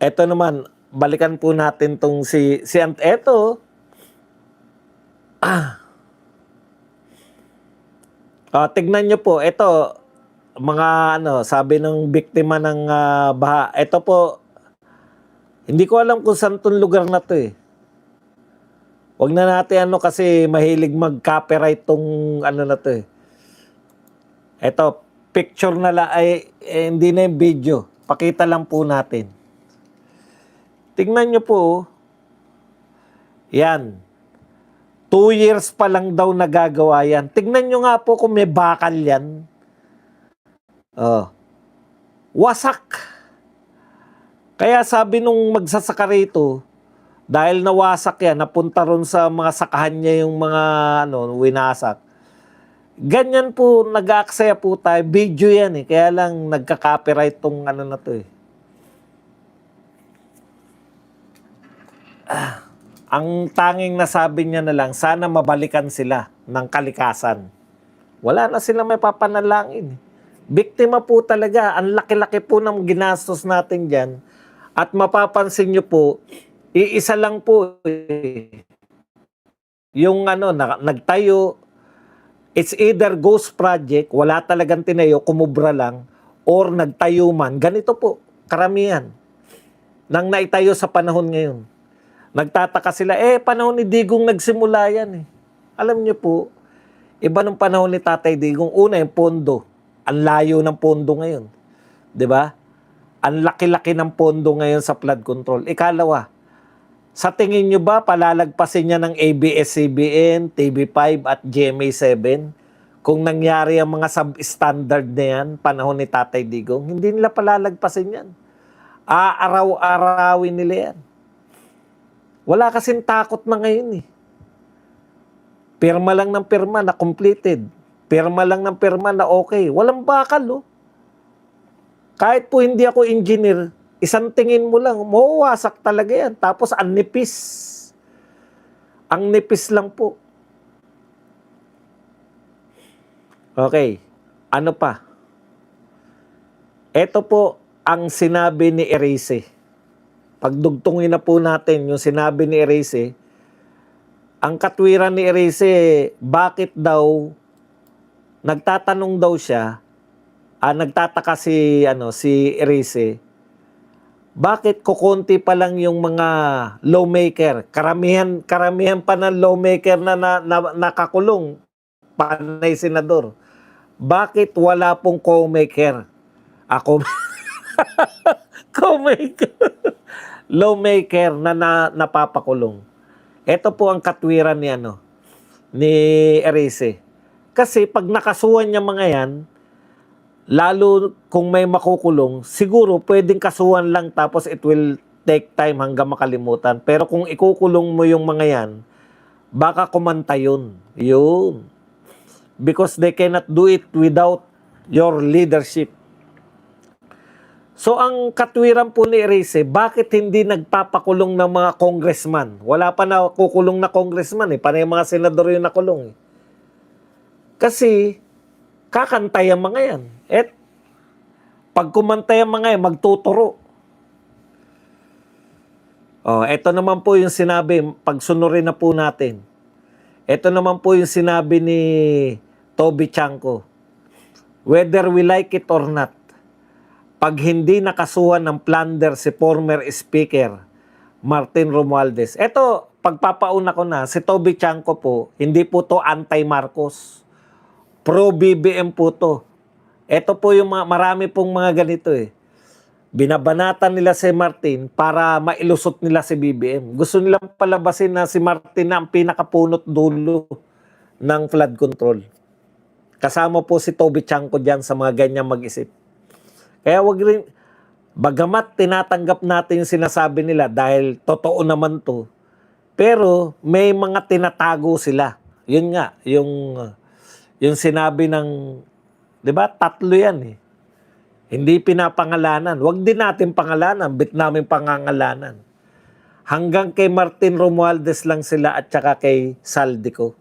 Eto naman, balikan po natin tong eto. Tignan nyo po, ito, mga sabi ng biktima ng baha. Ito po, hindi ko alam kung saan tong lugar na to eh. Huwag na natin kasi mahilig mag-copyright tong na to eh. Ito, picture na lang, hindi na yung video. Pakita lang po natin. Tingnan nyo po, yan. 2 years pa lang daw nagagawa yan. Tingnan nyo nga po kung may bakal yan. Wasak. Kaya sabi nung magsasaka rito, dahil nawasak yan, napunta ron sa mga sakahan niya yung mga winasak. Ganyan po, nag-aaksaya po tayo. Video yan eh. Kaya lang nagka-copyright tong na to eh. Ang tanging nasabi niya na lang, sana mabalikan sila ng kalikasan. Wala na sila may papanalangin. Biktima po talaga. Ang laki-laki po ng ginastos natin dyan. At mapapansin nyo po, iisa lang po yung nagtayo. It's either ghost project, wala talagang tinayo, kumubra lang, or nagtayo man. Ganito po, karamihan. Nang naitayo sa panahon ngayon. Nagtataka sila, panahon ni Digong nagsimula yan eh. Alam niyo po, iba nung panahon ni Tatay Digong, una yung pondo. Ang layo ng pondo ngayon. 'Di ba? Ang laki-laki ng pondo ngayon sa flood control. Ikalawa, sa tingin nyo ba palalagpasin niya ng ABS-CBN, TV5 at GMA7? Kung nangyari ang mga substandard na yan, panahon ni Tatay Digong, hindi nila palalagpasin yan. Aaraw-arawin nila yan. Wala kasing takot na ngayon eh. Pirma lang ng pirma na completed. Pirma lang ng pirma na okay. Walang bakal oh. Kahit po hindi ako engineer, isang tingin mo lang, mawawasak talaga yan. Tapos ang nipis. Ang nipis lang po. Okay. Ano pa? Ito po ang sinabi ni Erice. Pagdugtungin na po natin yung sinabi ni Erice. Ang katwiran ni Erice, bakit daw, nagtatanong daw siya, nagtataka si Erice, bakit kukunti pa lang yung mga lawmaker? Karamihan pa ng lawmaker na nakakulong, panay senador. Bakit wala pong co-maker? Co-maker. Lawmaker na napapakulong. Ito po ang katwiran ni Erice. Kasi pag nakasuhan niya mga yan, lalo kung may makukulong, siguro pwedeng kasuhan lang tapos it will take time hanggang makalimutan. Pero kung ikukulong mo yung mga yan, baka kumanta yun. Yun. Because they cannot do it without your leadership. So ang katwiran po ni Erice, bakit hindi nagpapakulong ng mga congressman? Wala pa na kukulong na congressman eh. Panay mga senador yung nakulong eh. Kasi kakantay ang mga yan. At pag kumantay ang mga yan, magtuturo. Ito naman po yung sinabi, pagsunurin na po natin. Ito naman po yung sinabi ni Toby Chanko. Whether we like it or not, pag hindi nakasuhan ng plunder si former Speaker Martin Romualdez. Ito, pagpapauna ko na, si Toby Chanko po, hindi po to anti-Marcos. Pro-BBM po to. Ito po yung marami pong mga ganito eh. Binabanatan nila si Martin para mailusot nila si BBM. Gusto nilang palabasin na si Martin na ang pinakapunot dulo ng flood control. Kasama po si Toby Chanko dyan sa mga ganyang mag-isip. Kaya wag rin, bagamat tinatanggap natin yung sinasabi nila dahil totoo naman to, pero may mga tinatago sila. Yun nga, yung sinabi ng, di ba, 3 yan eh. Hindi pinapangalanan. Wag din natin pangalanan, bit namin pangangalanan. Hanggang kay Martin Romualdez lang sila at saka kay Saldico.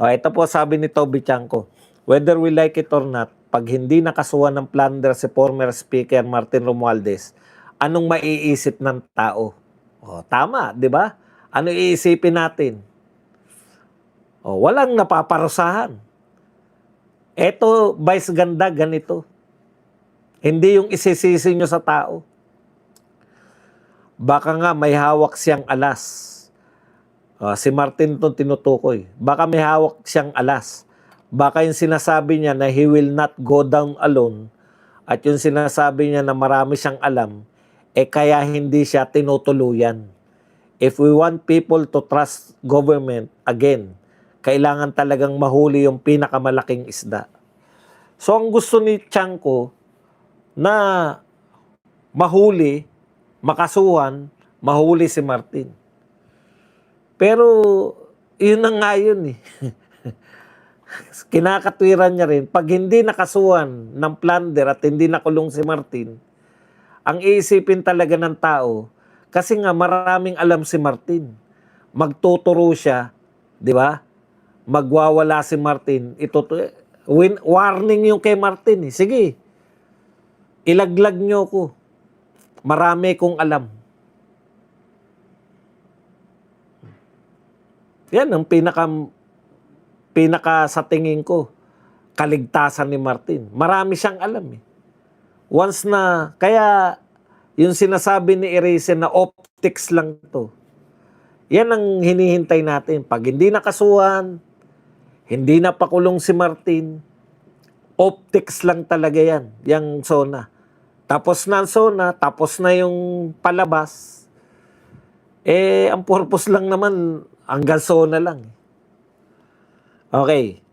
Ito po sabi ni Toby Chanko, whether we like it or not, pag hindi nakasuhan ng plunder si former Speaker Martin Romualdez, anong maiisip ng tao? O, tama, di ba? Ano iisipin natin? O, walang napaparusahan. Eto, vice ganda, ganito. Hindi yung isisisi nyo sa tao. Baka nga may hawak siyang alas. Si Martin itong tinutukoy. Baka may hawak siyang alas. Baka yung sinasabi niya na he will not go down alone at yung sinasabi niya na marami siyang alam, kaya hindi siya tinutuluyan. If we want people to trust government, again, kailangan talagang mahuli yung pinakamalaking isda. So ang gusto ni Tiangco na mahuli, makasuhan, mahuli si Martin. Pero yun na nga yun eh. Kinakatwiran niya rin, pag hindi nakasuhan ng plunder at hindi nakulong si Martin, ang iisipin talaga ng tao, kasi nga maraming alam si Martin. Magtuturo siya, di ba? Magwawala si Martin. Warning yung kay Martin eh. Sige, ilaglag nyo ko. Marami kong alam. Yan ang pinaka sa tingin ko, kaligtasan ni Martin. Marami siyang alam eh. Once na, kaya yung sinasabi ni Erice na optics lang to, yan ang hinihintay natin. Pag hindi nakasuhan, hindi napakulong si Martin, optics lang talaga yan, yung SONA. Tapos na ang SONA, tapos na yung palabas, ang purpose lang naman, hanggang SONA lang. Okay.